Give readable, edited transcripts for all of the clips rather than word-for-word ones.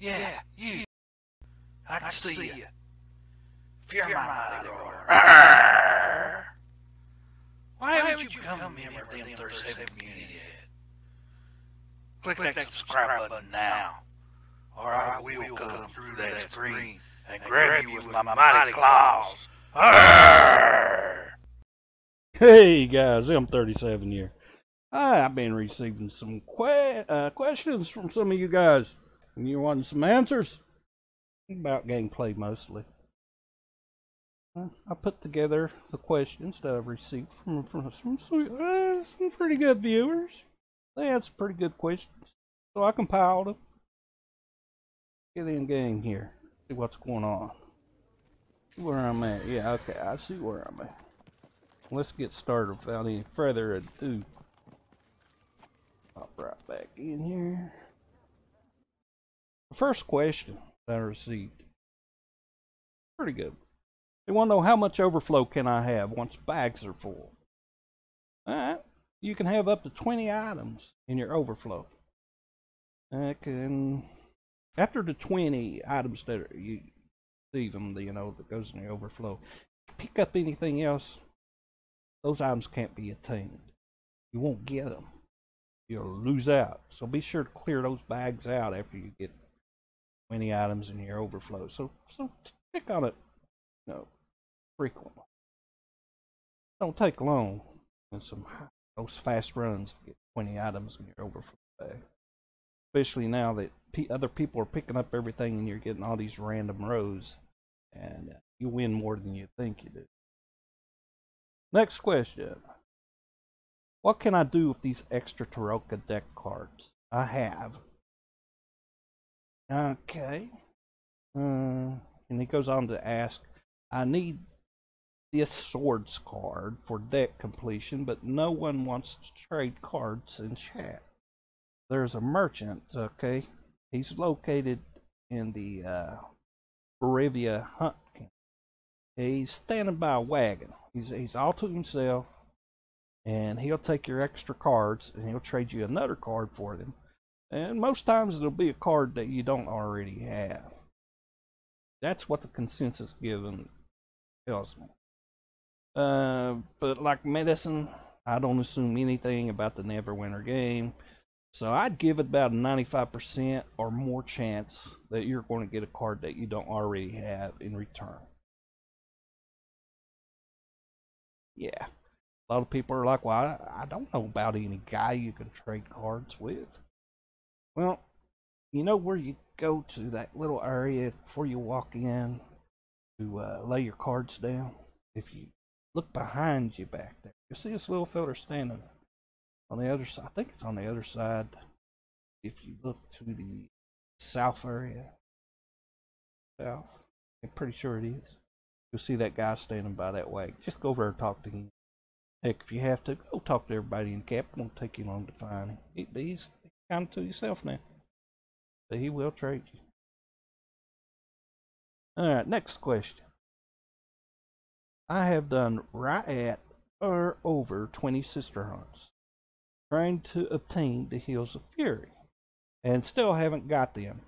Yeah, you. I can see you. Fear my mighty roar. Why haven't you become a member of the M37 community yet? Click that subscribe button now, or I will come through that screen and grab you with my mighty claws. Hey guys, M37 here. I've been receiving some questions from some of you guys, and you wanting some answers about gameplay mostly. I put together the questions that I've received from some pretty good viewers. They had some pretty good questions, so I compiled them. Get in game here, see what's going on. See where I'm at. Yeah, okay, I see where I'm at. Let's get started without any further ado. Hop right back in here. The first question that I received, pretty good. They want to know how much overflow can I have once bags are full. Alright, you can have up to 20 items in your overflow. After the 20 items that you receive them, that goes in the overflow, pick up anything else, those items can't be attained. You won't get them. You'll lose out. So be sure to clear those bags out after you get 20 items in your overflow. So pick on it, frequently. Don't take long in those fast runs to get 20 items in your overflow bag. Especially now that other people are picking up everything and you're getting all these random rows, and you win more than you think you do. Next question. What can I do with these extra Taroka deck cards I have? Okay. And he goes on to ask, I need this swords card for deck completion, but no one wants to trade cards in chat. There's a merchant, okay? He's located in the Bolivia hunt camp. He's standing by a wagon. He's all to himself, and he'll take your extra cards and he'll trade you another card for them. And most times it'll be a card that you don't already have. That's what the consensus given tells me. But like medicine, I don't assume anything about the Neverwinter game. So I'd give it about a 95% or more chance that you're going to get a card that you don't already have in return. Yeah. A lot of people are like, well, I don't know about any guy you can trade cards with. Well, you know where you go to that little area before you walk in to lay your cards down? If you look behind you back there, you'll see this little fella standing on the other side. I think it's on the other side. If you look to the south area, I'm pretty sure it is. You'll see that guy standing by that wagon. Just go over and talk to him. Heck, if you have to, go talk to everybody in camp. It won't take you long to find him. He's kind of to yourself now. So he will trade you. Alright, next question. I have done right at or over 20 sister hunts, trying to obtain the Hills of Fury, and still haven't got them.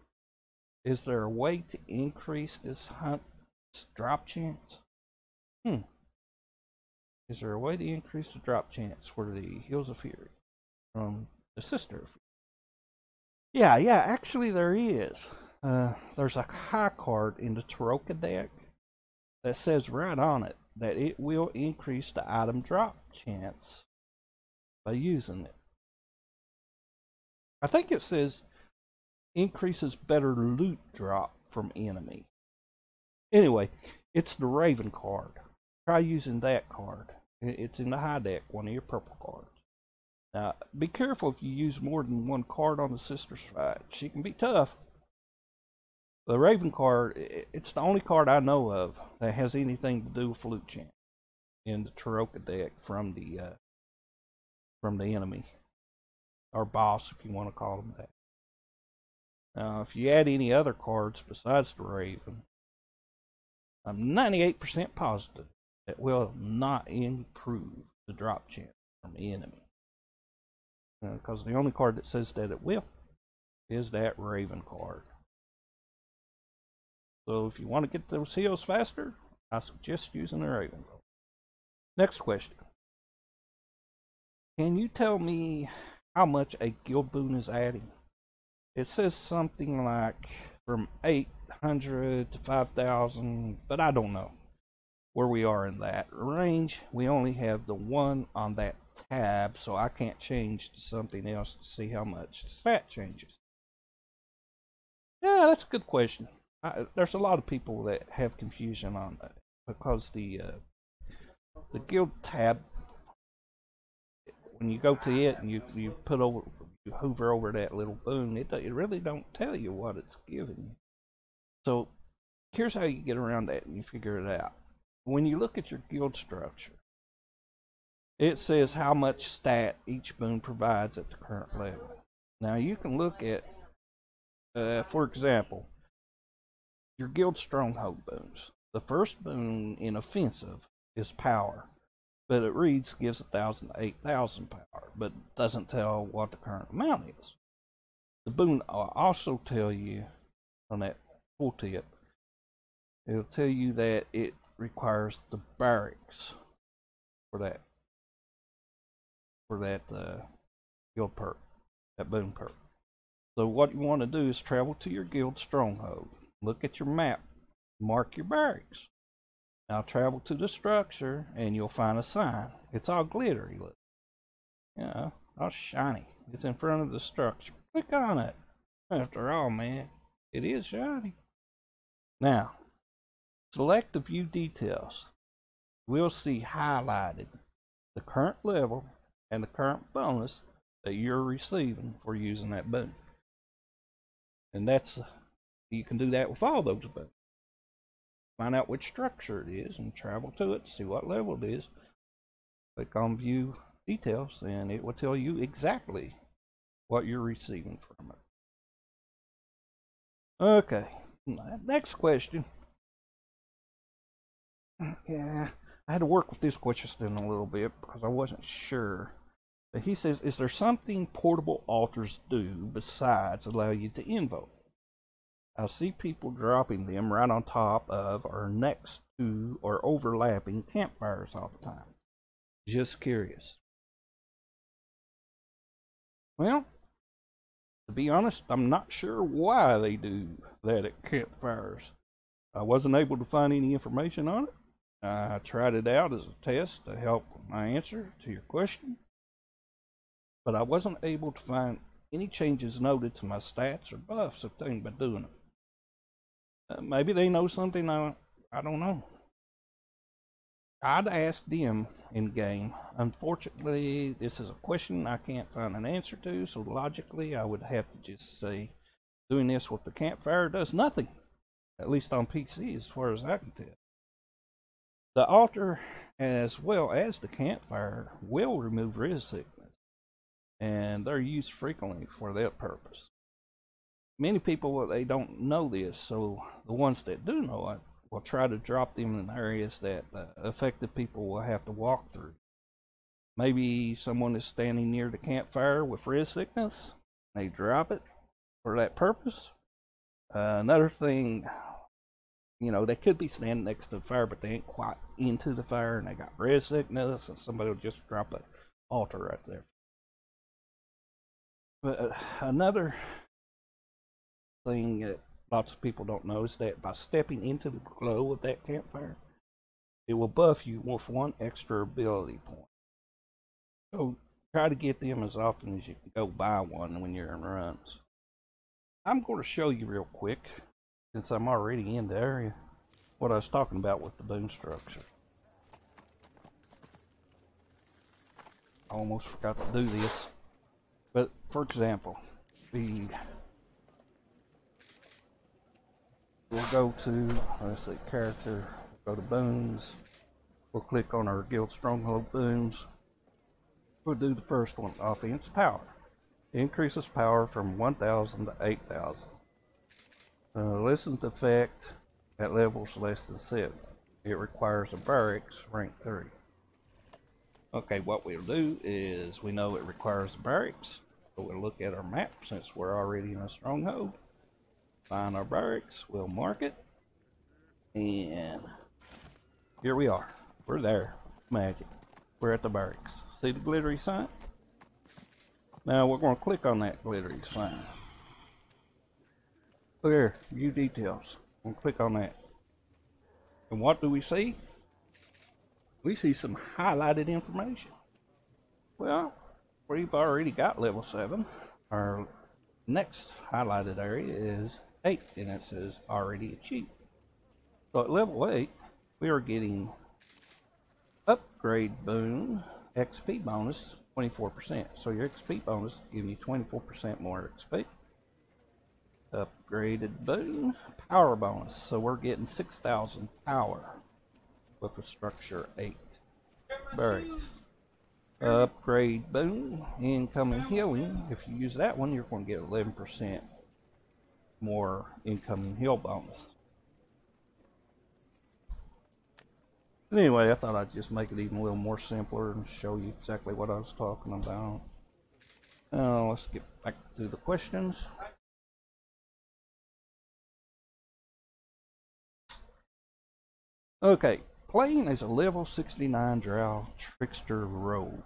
Is there a way to increase this hunt's drop chance? Is there a way to increase the drop chance for the Hills of Fury from the Sister of Fury? Yeah, actually there is. There's a high card in the Taroka deck that says right on it that it will increase the item drop chance by using it. I think it says increases better loot drop from enemy. Anyway, it's the Raven card. Try using that card. It's in the high deck, one of your purple cards. Now, be careful if you use more than one card on the sister's fight. She can be tough. The Raven card, it's the only card I know of that has anything to do with loot chance in the Taroka deck from the enemy. Or boss, if you want to call them that. Now, if you add any other cards besides the Raven, I'm 98% positive that will not improve the drop chance from the enemy. Because the only card that says that it will is that Raven card. So if you want to get those heals faster, I suggest using a Ravenbow. Next question. Can you tell me how much a guild boon is adding? It says something like from 800 to 5,000, but I don't know where we are in that range. We only have the one on that tab, so I can't change to something else to see how much the stat changes. Yeah, that's a good question. There's a lot of people that have confusion on that because the guild tab, when you go to it and you hover over that little boon, it really don't tell you what it's giving you. So here's how you get around that and you figure it out. When you look at your guild structure, it says how much stat each boon provides at the current level. Now you can look at, for example, your guild stronghold boons. The first boon in offensive is power, but it reads gives 1,000 to 8,000 power, but doesn't tell what the current amount is. The boon will also tell you on that tooltip, it'll tell you that it requires the barracks for that guild perk, that boon perk. So what you want to do is travel to your guild stronghold, look at your map, mark your barracks. Now travel to the structure and you'll find a sign. It's all glittery, look. Yeah, all shiny. It's in front of the structure. Click on it. After all, man, it is shiny. Now, select the view details. We'll see highlighted the current level and the current bonus that you're receiving for using that boon. And you can do that with all those boons. Find out which structure it is and travel to it, see what level it is. Click on view details and it will tell you exactly what you're receiving from it. Okay, next question. Yeah, I had to work with this question a little bit because I wasn't sure. But he says, is there something portable altars do besides allow you to invoke? I see people dropping them right on top of or next to or overlapping campfires all the time. Just curious. Well, to be honest, I'm not sure why they do that at campfires. I wasn't able to find any information on it. I tried it out as a test to help my answer to your question, but I wasn't able to find any changes noted to my stats or buffs obtained by doing it. Maybe they know something I don't know. I'd ask them in game. Unfortunately, this is a question I can't find an answer to, so logically I would have to just say doing this with the campfire does nothing, at least on PC as far as I can tell. The altar as well as the campfire will remove res sickness, and they're used frequently for that purpose. Many people, they don't know this, so the ones that do know it will try to drop them in areas that affected people will have to walk through. Maybe someone is standing near the campfire with res sickness, they drop it for that purpose. Another thing, you know, they could be standing next to the fire, but they ain't quite into the fire and they got res sickness, and somebody will just drop an altar right there. But another thing that lots of people don't know is that by stepping into the glow of that campfire, it will buff you with 1 extra ability point. So try to get them as often as you can go buy one when you're in runs. I'm going to show you real quick, since I'm already in the area, what I was talking about with the boon structure. I almost forgot to do this, but for example, we'll go to, let's see, character, go to boons, we'll click on our guild stronghold boons. We'll do the first one, offense power. It increases power from 1,000 to 8,000. Listen to effect at levels less than 7. It requires a barracks rank 3. Okay, what we'll do is, we know it requires a barracks, so we'll look at our map since we're already in a stronghold. Find our barracks, we'll mark it, And here we are. We're there. Magic. We're at the barracks. See the glittery sign? Now we're going to click on that glittery sign. Look here, view details. We'll click on that. And what do we see? We see some highlighted information. Well, we've already got level 7. Our next highlighted area is 8, and it says already achieved. So at level 8, we are getting upgrade boon, XP bonus, 24%. So your XP bonus is giving you 24% more XP. Upgraded boon, power bonus. So we're getting 6,000 power with a structure 8 barracks. Upgrade boon, incoming healing. If you use that one, you're going to get 11% more incoming heal bonus. Anyway, I thought I'd just make it even a little more simpler and show you exactly what I was talking about. Now let's get back to the questions. Okay, playing as a level 69 Drow Trickster Rogue.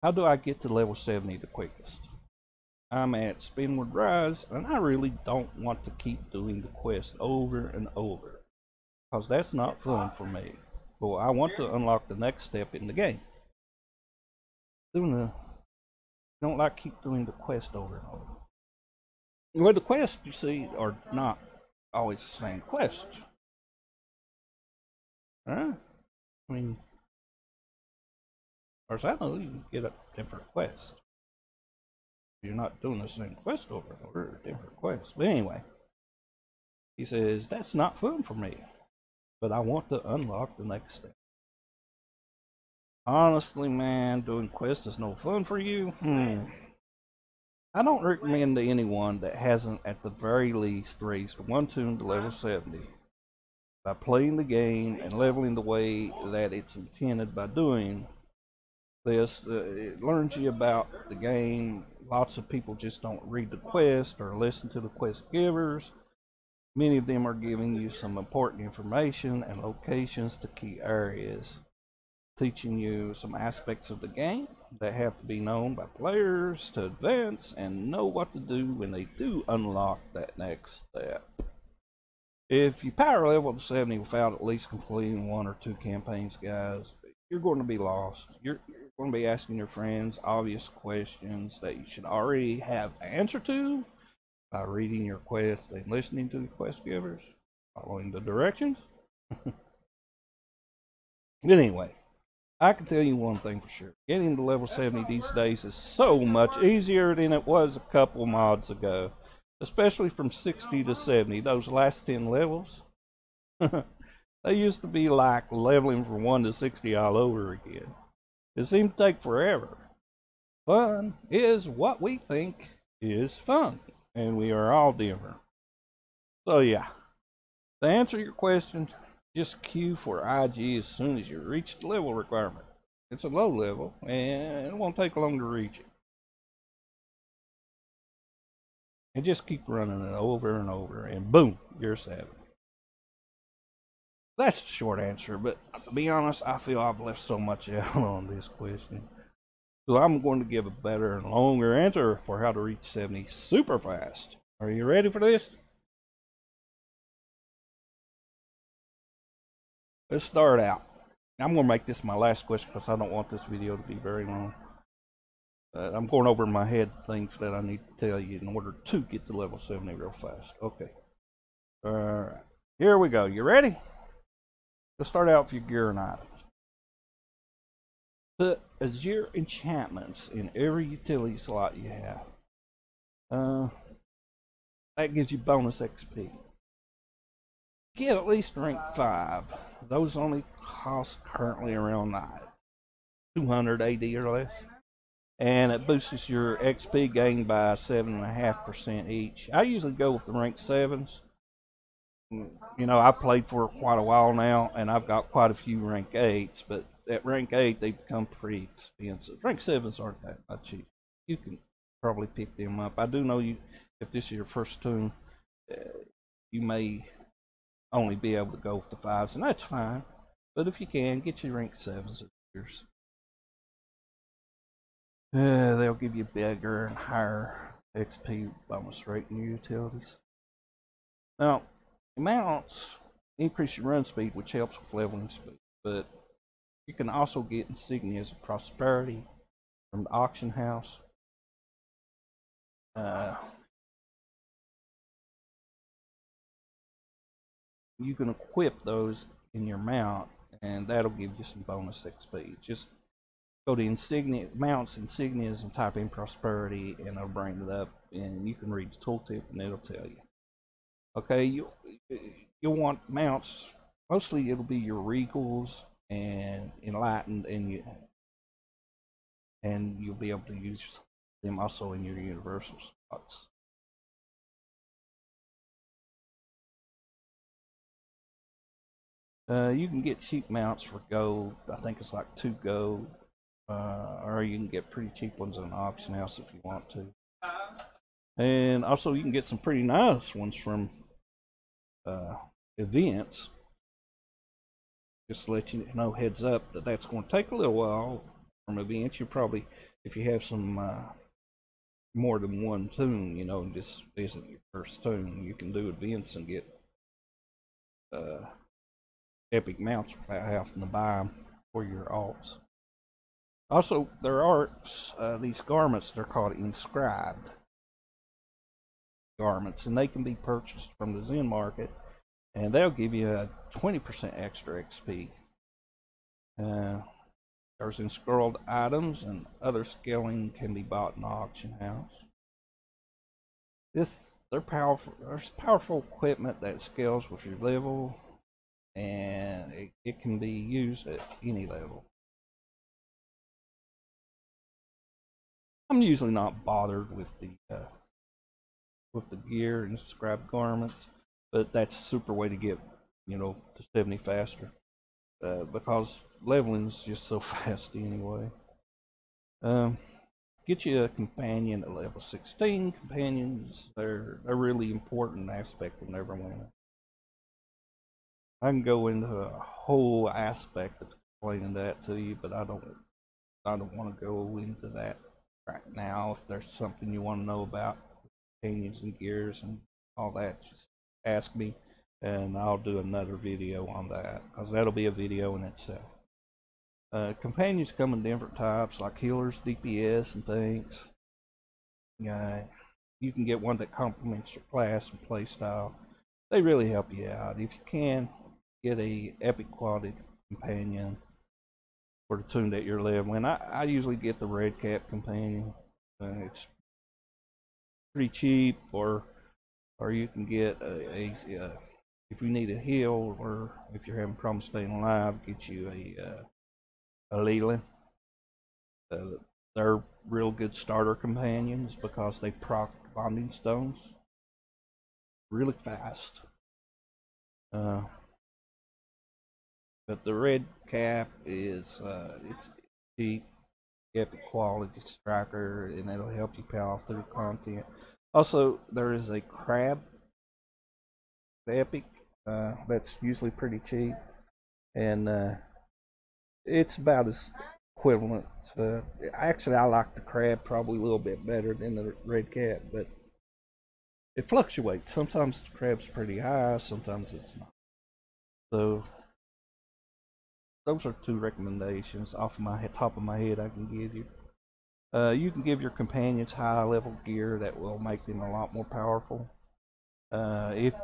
How do I get to level 70 the quickest? I'm at Spinward Rise, and I really don't want to keep doing the quest over and over, because that's not fun for me. But I want to unlock the next step in the game. Don't keep doing the quest over and over. Well, the quests, you see, are not always the same quest. Huh? I mean, as far as I know, you can get a different quest. You're not doing the same quest over and over, different quests. But anyway, he says, that's not fun for me, but I want to unlock the next step. Honestly, man, doing quests is no fun for you? I don't recommend to anyone that hasn't at the very least raised one toon to level 70 by playing the game and leveling the way that it's intended by doing this. It learns you about the game. Lots of people just don't read the quest or listen to the quest givers. Many of them are giving you some important information and locations to key areas, teaching you some aspects of the game that have to be known by players to advance and know what to do when they do unlock that next step. If you power level to 70 without at least completing 1 or 2 campaigns, guys, you're going to be lost. You're going to be asking your friends obvious questions that you should already have the answer to by reading your quest and listening to the quest givers, following the directions. But anyway, I can tell you one thing for sure. Getting to level 70 these days is so much easier than it was a couple mods ago. Especially from 60 to 70, those last 10 levels. They used to be like leveling from 1 to 60 all over again. It seemed to take forever. Fun is what we think is fun, and we are all different. So yeah, to answer your question, just queue for IG as soon as you reach the level requirement. It's a low level, and it won't take long to reach it. And just keep running it over and over, and boom, you're 70. That's the short answer, but to be honest, I feel I've left so much out on this question. So I'm going to give a better and longer answer for how to reach 70 super fast. Are you ready for this? Let's start out. I'm going to make this my last question because I don't want this video to be very long. I'm going over in my head things that I need to tell you in order to get to level 70 real fast. Okay. Alright. Here we go. You ready? Let's start out with your gear and items. Put Azure enchantments in every utility slot you have. That gives you bonus XP. Get at least rank 5. Those only cost currently around 200 AD or less. And it boosts your XP gain by 7.5% each. I usually go with the rank 7s. You know, I played for quite a while now, and I've got quite a few rank 8s, but at rank 8, they've become pretty expensive. Rank 7s aren't that much cheap. You can probably pick them up. I do know you, if this is your first toon, you may only be able to go with the 5s, and that's fine. But if you can, get your rank 7s and yours. They'll give you bigger and higher XP bonus rate in your utilities. Now, mounts increase your run speed, which helps with leveling speed, but you can also get insignias of prosperity from the auction house. You can equip those in your mount, and that'll give you some bonus XP. Just go to insignia, mounts, insignias, and type in prosperity, and it'll bring it up, and you can read the tooltip, and it'll tell you. Okay, you'll want mounts. Mostly, it'll be your regals and enlightened, and you'll be able to use them also in your universal spots. You can get cheap mounts for gold. I think it's like 2 gold. Or you can get pretty cheap ones in an auction house if you want to. And also you can get some pretty nice ones from events. Just to let you know, heads up, that that's going to take a little while from events. You probably, if you have some more than one tune, you know, and this isn't your first tune, you can do events and get epic mounts without having to buy them for your alts. Also, there are these garments. They're called inscribed garments, and they can be purchased from the Zen market, and they'll give you a 20% extra XP. There's inscrolled items, and other scaling can be bought in the auction house. They're powerful. There's powerful equipment that scales with your level, and it can be used at any level. I'm usually not bothered with the gear and inscribed garments, but that's a super way to get, you know, to 70 faster, because leveling is just so fast anyway. Get you a companion at level 16. Companions, they're a really important aspect of Neverwinter. I can go into a whole aspect of explaining that to you, but I don't want to go into that right now. If there's something you want to know about companions and gears and all that, just ask me, and I'll do another video on that, because that'll be a video in itself. Companions come in different types, like healers, DPS, and things. You can get one that complements your class and playstyle. They really help you out. If you can, get a epic quality companion for the tune that you're leveling. I usually get the red cap companion. It's pretty cheap, or you can get if you need a heal, or if you're having problems staying alive, get you a Leland. They're real good starter companions because they proc bonding stones really fast. But the red cap is it's cheap, epic quality striker, and it'll help you power through content. Also, there is a crab epic that's usually pretty cheap, and it's about as equivalent. Actually, I like the crab probably a little bit better than the red cap, but it fluctuates. Sometimes the crab's pretty high, sometimes it's not. So those are 2 recommendations off of my top of my head I can give you. You can give your companions high level gear that will make them a lot more powerful. If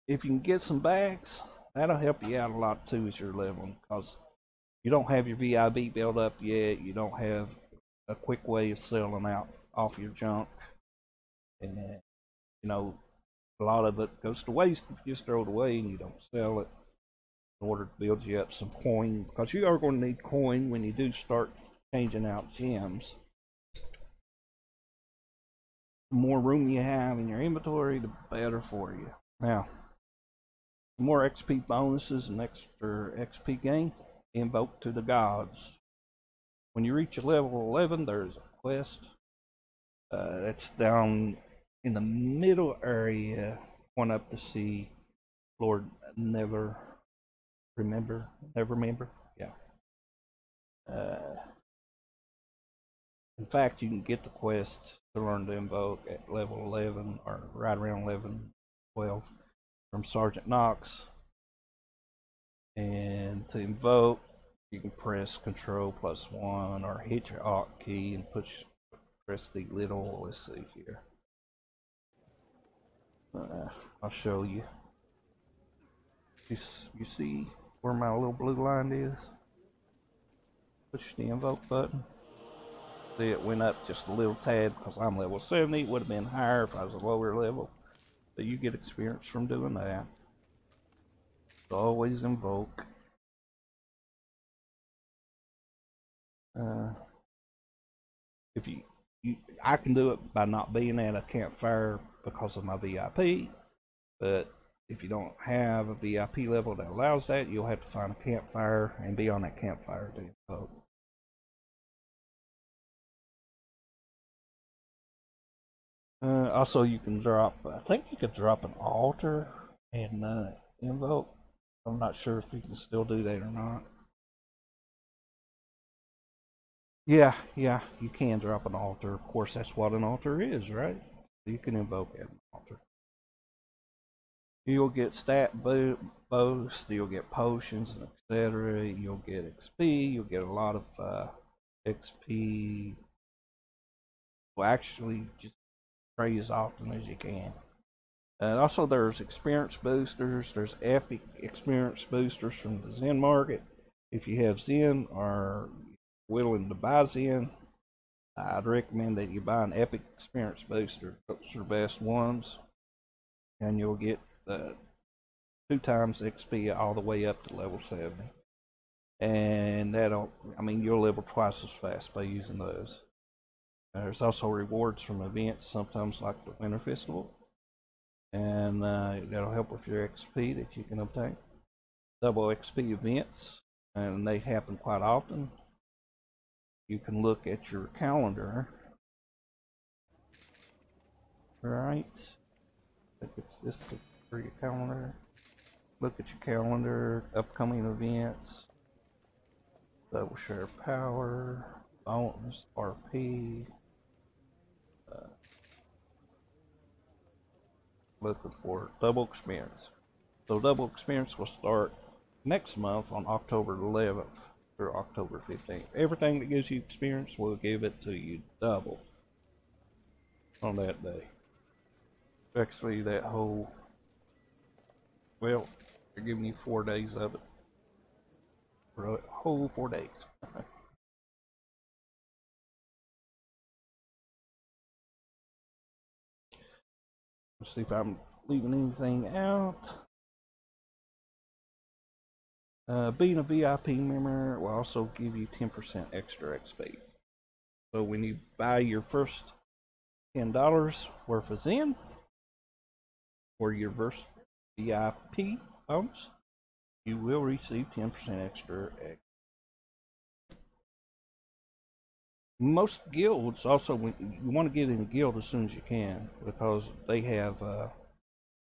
you can get some bags, that'll help you out a lot too as you're leveling, because you don't have your VIB built up yet. You don't have a quick way of selling out off your junk, and you know, a lot of it goes to waste if you just throw it away and you don't sell it, in order to build you up some coin, because you are going to need coin when you do start changing out gems. The more room you have in your inventory, the better for you. Now, more XP bonuses and extra XP gain. Invoke to the gods. When you reach a level 11, there's a quest that's down in the middle area, going up to see Lord Never remember. Yeah. In fact, you can get the quest to learn to invoke at level 11 or right around 11, 12 from Sergeant Knox. And to invoke, you can press Control +1 or hit your Alt key and press the little. Let's see here. I'll show you. You see where my little blue line is? Push the invoke button. See, it went up just a little tad because I'm level 70. It would have been higher if I was a lower level. But you get experience from doing that. So always invoke. If I can do it by not being at a campfire because of my VIP. But if you don't have a VIP level that allows that, you'll have to find a campfire and be on that campfire to invoke. Also, you can drop, I think you could drop an altar and invoke. I'm not sure if you can still do that or not. Yeah, you can drop an altar. Of course, that's what an altar is, right? You can invoke an altar. You'll get stat boost, you'll get potions, etc. You'll get XP, you'll get a lot of XP. Well, actually, just pray as often as you can. Also, there's experience boosters. There's epic experience boosters from the Zen market. If you have Zen or willing to buy Zen, I'd recommend that you buy an epic experience booster. Those are the best ones, and you'll get 2 times XP all the way up to level 70. And you'll level twice as fast by using those. There's also rewards from events, sometimes like the Winter Festival, and that'll help with your XP that you can obtain. Double XP events, and they happen quite often. You can look at your calendar, right? I think it's this for your calendar. Look at your calendar, upcoming events, double share power, bonus, RP. Looking for double experience. So double experience will start next month on October 11th through October 15th. Everything that gives you experience will give it to you double on that day. Actually, that whole, well, they're giving you 4 days of it. For a whole 4 days. Let's see if I'm leaving anything out. Being a VIP member will also give you 10% extra XP. So when you buy your first $10 worth of Zen or your first VIP bonus, you will receive 10% extra XP. Most guilds also, you want to get in a guild as soon as you can because they have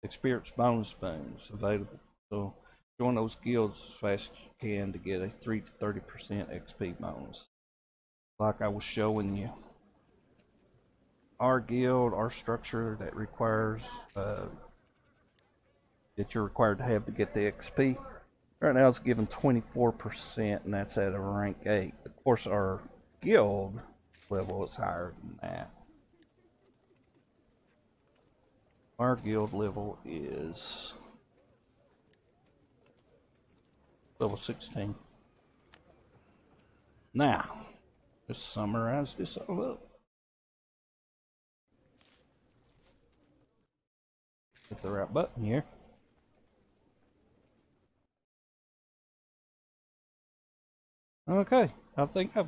experience bonus boons available. So join those guilds as fast as you can to get a 3 to 30% XP bonus. Like I was showing you, our guild, our structure that requires that you're required to have to get the XP. Right now it's given 24%, and that's at a rank 8. Of course, our guild level is higher than that. Our guild level is level 16. Now, let's summarize this all up. Hit the right button here. Okay, I think I've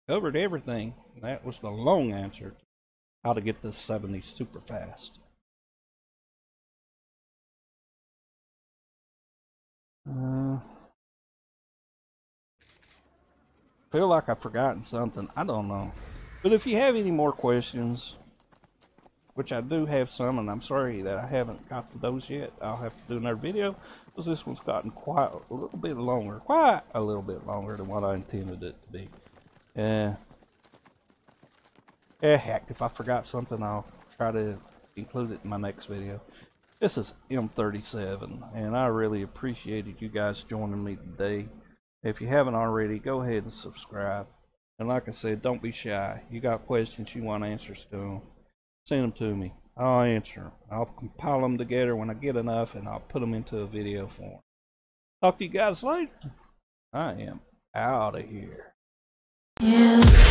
covered everything. That was the long answer to how to get this 70 super fast. Feel like I've forgotten something. I don't know. But if you have any more questions, which I do have some, and I'm sorry that I haven't got to those yet. I'll have to do another video, because this one's gotten quite a little bit longer than what I intended it to be. Yeah, heck, if I forgot something, I'll try to include it in my next video. This is M37, and I really appreciated you guys joining me today. If you haven't already, go ahead and subscribe. And like I said, don't be shy. You got questions you want answers to them, send them to me. I'll answer them. I'll compile them together when I get enough, and I'll put them into a video form. Talk to you guys later. I am out of here. Yeah.